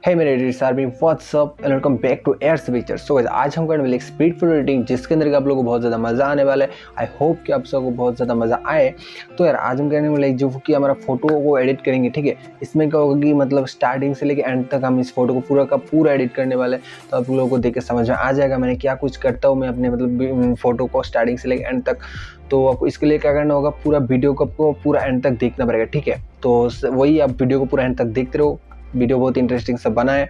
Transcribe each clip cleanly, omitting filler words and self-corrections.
Hey मेरे editors are be what's up and welcome back to airs picture. So आज हम करने वाले एक स्पीड फोटो एडिटिंग जिसके अंदर आप लोगों को बहुत ज़्यादा मज़ा आने वाला है। आई होप कि आप सबको बहुत ज़्यादा मज़ा आए। तो यार आज हम करने वाले जो कि हमारा फोटो को एडिट करेंगे, ठीक है। इसमें क्या होगा कि मतलब स्टार्टिंग से लेकर एंड तक हम इस फोटो को पूरा का पूरा एडिट करने वाले हैं। तो आप लोगों को देख के समझ में आ जाएगा मैंने क्या कुछ करता हूँ मैं अपने मतलब फोटो को स्टार्टिंग से लेकर एंड तक। तो आपको इसके लिए क्या करना होगा, पूरा वीडियो को आपको पूरा एंड तक देखना पड़ेगा, ठीक है। तो वही आप वीडियो को पूरा एंड तक देखते रहो। वीडियो बहुत इंटरेस्टिंग सा बना है,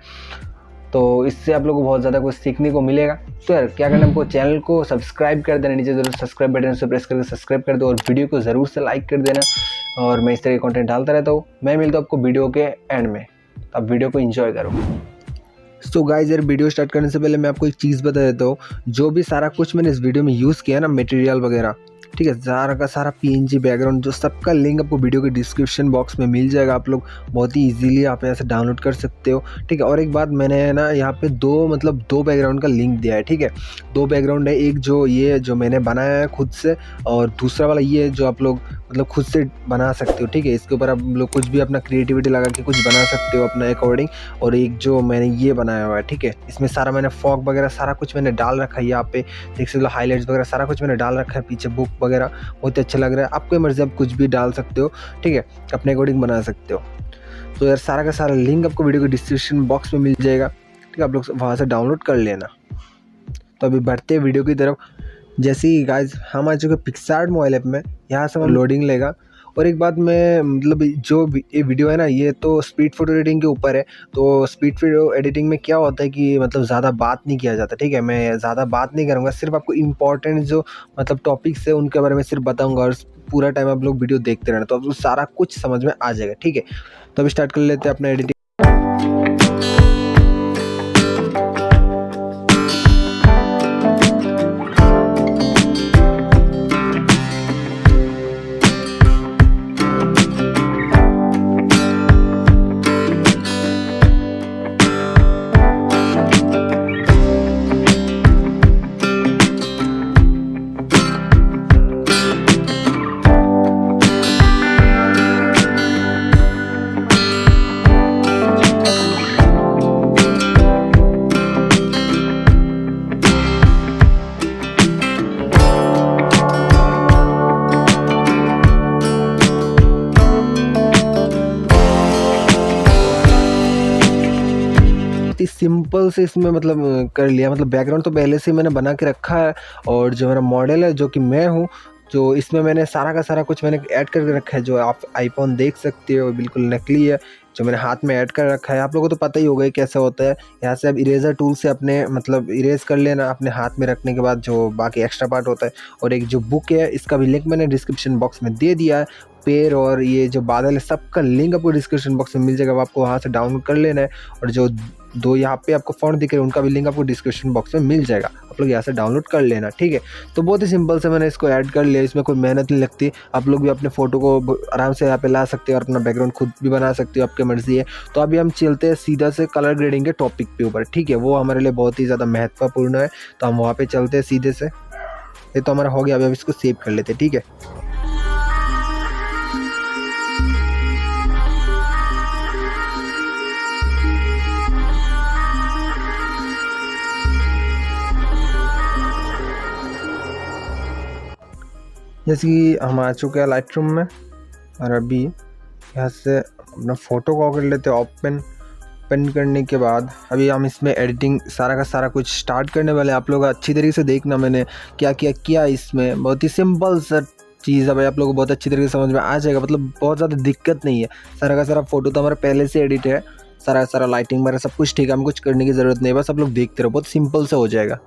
तो इससे आप लोगों को बहुत ज़्यादा कुछ सीखने को मिलेगा। तो यार क्या करना है, आपको चैनल को सब्सक्राइब कर देना, नीचे जरूर सब्सक्राइब बटन से प्रेस करके सब्सक्राइब कर दो और वीडियो को ज़रूर से लाइक कर देना। और मैं इस तरह के कंटेंट डालता रहता हूँ। मैं मिलता हूँ आपको वीडियो के एंड में, तो आप वीडियो को एंजॉय करो। तो गाइस यार वीडियो स्टार्ट करने से पहले मैं आपको एक चीज़ बता देता हूँ। जो भी सारा कुछ मैंने इस वीडियो में यूज़ किया ना, मटेरियल वगैरह, ठीक है, सारा का सारा PNG बैकग्राउंड जो सबका लिंक आपको वीडियो के डिस्क्रिप्शन बॉक्स में मिल जाएगा। आप लोग बहुत ही इजीली आप यहाँ से डाउनलोड कर सकते हो, ठीक है। और एक बात, मैंने ना यहाँ पे दो बैकग्राउंड का लिंक दिया है, ठीक है। दो बैकग्राउंड है, एक जो ये जो मैंने बनाया है खुद से, और दूसरा वाला ये जो आप लोग मतलब खुद से बना सकते हो, ठीक है। इसके ऊपर आप लोग कुछ भी अपना क्रिएटिविटी लगा के कुछ बना सकते हो अपना अकॉर्डिंग। और एक जो मैंने ये बनाया हुआ है, ठीक है, इसमें सारा मैंने फॉग वगैरह सारा कुछ मैंने डाल रखा है। यहाँ पे देख सकते हो हाईलाइट्स वगैरह सारा कुछ मैंने डाल रखा है, पीछे बुक वगैरह बहुत अच्छा लग रहा है। आपको मर्जी आप कुछ भी डाल सकते हो, ठीक है, अपने अकॉर्डिंग बना सकते हो। तो यार सारा का सारा लिंक आपको वीडियो के डिस्क्रिप्शन बॉक्स में मिल जाएगा, ठीक है। आप लोग वहाँ से डाउनलोड कर लेना। तो अभी बढ़ते हैं वीडियो की तरफ। जैसे ही गाइस हम आ चुके पिक्सार्ट मोबाइल ऐप में, यहाँ से हम लोडिंग लेगा। और एक बात मैं मतलब जो ये वीडियो है ना, ये तो स्पीड फोटो एडिटिंग के ऊपर है। तो स्पीड फोटो एडिटिंग में क्या होता है कि मतलब ज़्यादा बात नहीं किया जाता, ठीक है। मैं ज़्यादा बात नहीं करूँगा, सिर्फ आपको इंपॉर्टेंट जो मतलब टॉपिक्स है उनके बारे में सिर्फ बताऊँगा। और पूरा टाइम आप लोग वीडियो देखते रहना, तो आपको सारा कुछ समझ में आ जाएगा, ठीक है। तो अभी स्टार्ट कर लेते हैं अपना एडिटिंग। सिंपल से इसमें मतलब कर लिया, मतलब बैकग्राउंड तो पहले से मैंने बना के रखा है। और जो मेरा मॉडल है जो कि मैं हूँ, जो इसमें मैंने सारा का सारा कुछ मैंने ऐड करके रखा है। जो आप आईफोन देख सकते हो बिल्कुल नकली है, जो मैंने हाथ में ऐड कर रखा है। आप लोगों को तो पता ही होगा कैसा होता है। यहाँ से आप इरेजर टूल से अपने मतलब इरेज कर लेना अपने हाथ में रखने के बाद, जो बाकी एक्स्ट्रा पार्ट होता है। और एक जो बुक है, इसका भी लिंक मैंने डिस्क्रिप्शन बॉक्स में दे दिया है। पेड़ और ये जो बादल है, सबका लिंक आपको डिस्क्रिप्शन बॉक्स में मिल जाएगा, आपको वहाँ से डाउनलोड कर लेना है। और जो दो यहाँ पे आपको फ़ॉन्ट दिख रहे हैं, उनका भी लिंक आपको डिस्क्रिप्शन बॉक्स में मिल जाएगा, आप लोग यहाँ से डाउनलोड कर लेना, ठीक है। तो बहुत ही सिंपल से मैंने इसको ऐड कर लिया, इसमें कोई मेहनत नहीं लगती। आप लोग भी अपने फ़ोटो को आराम से यहाँ पे ला सकते हो और अपना बैकग्राउंड खुद भी बना सकते हो, आपकी मर्जी है। तो अभी हम चलते हैं सीधा से कलर ग्रेडिंग के टॉपिक पे ऊपर, ठीक है। वो हमारे लिए बहुत ही ज़्यादा महत्वपूर्ण है, तो हम वहाँ पर चलते हैं सीधे से। ये तो हमारा हो गया, अभी हम इसको सेव कर लेते हैं, ठीक है। जैसे कि हम आ चुके हैं लाइट रूम में, और अभी यहाँ से अपना फ़ोटो को कर लेते हैं ओपन करने के बाद अभी हम इसमें एडिटिंग सारा का सारा कुछ स्टार्ट करने वाले हैं। आप लोग अच्छी तरीके से देखना मैंने क्या किया इसमें। बहुत ही सिंपल सा चीज़ है भाई, आप लोगों को बहुत अच्छी तरीके से समझ में आ जाएगा। मतलब बहुत ज़्यादा दिक्कत नहीं है, सारा का सारा फ़ोटो तो हमारा पहले से एडिट है, सारा लाइटिंग वगैरह सब कुछ ठीक है, हमें कुछ करने की ज़रूरत नहीं है, बस आप लोग देखते रहो, बहुत सिंपल से हो जाएगा।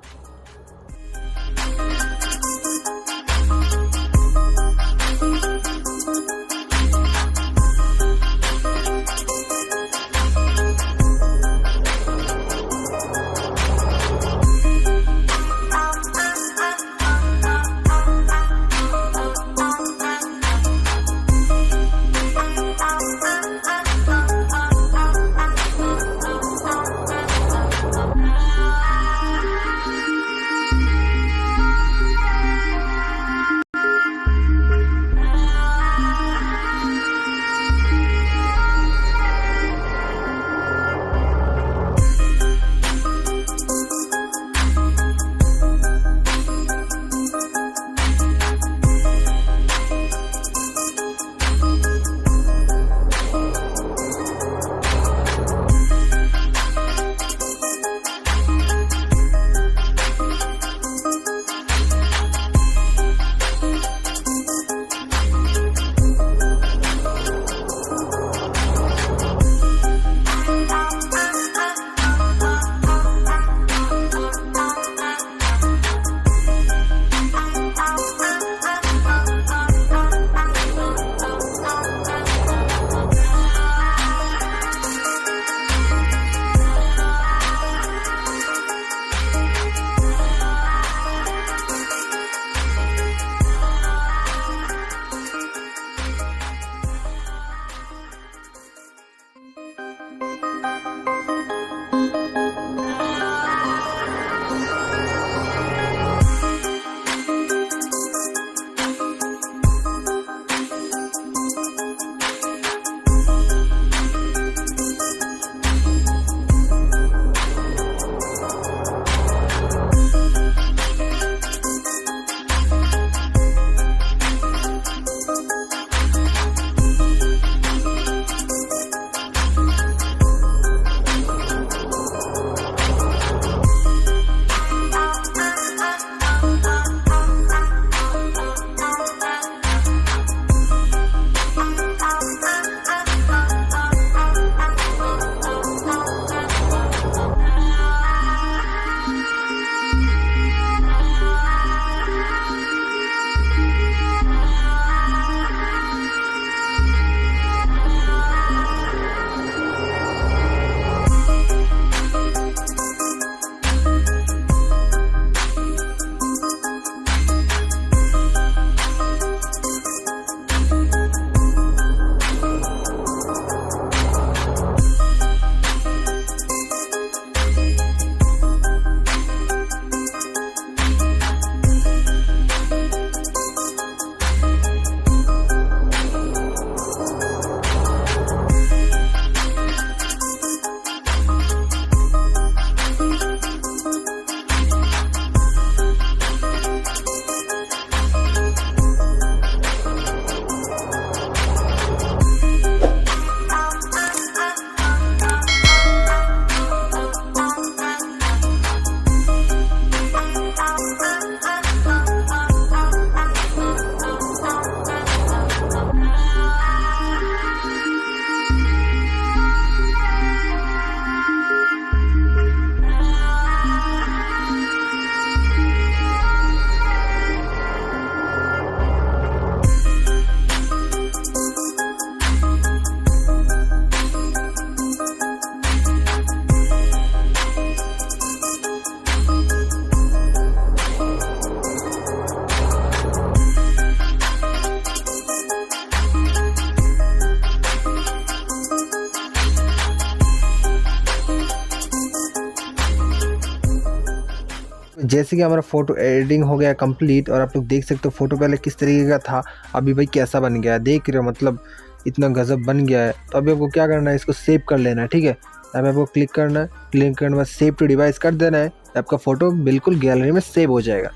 जैसे कि हमारा फ़ोटो एडिटिंग हो गया कंप्लीट और आप लोग देख सकते हो फ़ोटो पहले किस तरीके का था, अभी भाई कैसा बन गया है, देख रहे हो मतलब इतना गज़ब बन गया है। तो अभी आपको क्या करना है, इसको सेव कर लेना है, ठीक है। अभी आपको क्लिक करना है, क्लिक करने के बाद सेव टू डिवाइस कर देना है, आपका फ़ोटो बिल्कुल गैलरी में सेव हो जाएगा।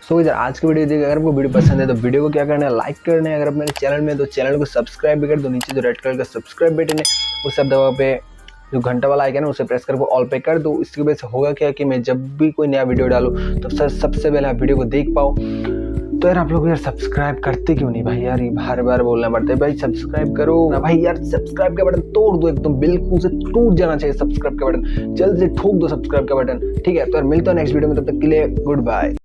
सो इधर आज की वीडियो देखिए, अगर आपको वीडियो पसंद है तो वीडियो को क्या करना है, लाइक करना है। अगर आप मेरे चैनल में तो चैनल को सब्सक्राइब भी कर दो, नीचे जो रेड कलर का सब्सक्राइब बटन है उस सब दबा पे जो घंटा वाला आइकन है उसे प्रेस करके ऑल पे कर दो। इसकी वजह से होगा क्या कि मैं जब भी कोई नया वीडियो डालूँ तो सबसे पहले आप वीडियो को देख पाओ। तो यार आप लोग यार सब्सक्राइब करते क्यों नहीं भाई, यार ये बार बार बोलना पड़ता है भाई सब्सक्राइब करो ना भाई। यार सब्सक्राइब का बटन तोड़ दो, एकदम बिल्कुल से टूट जाना चाहिए सब्सक्राइब का बटन, जल्द से ठोक दो सब्सक्राइब का बटन, ठीक है। तो यार मिलता है नेक्स्ट वीडियो में, तब तक के लिए गुड बाय।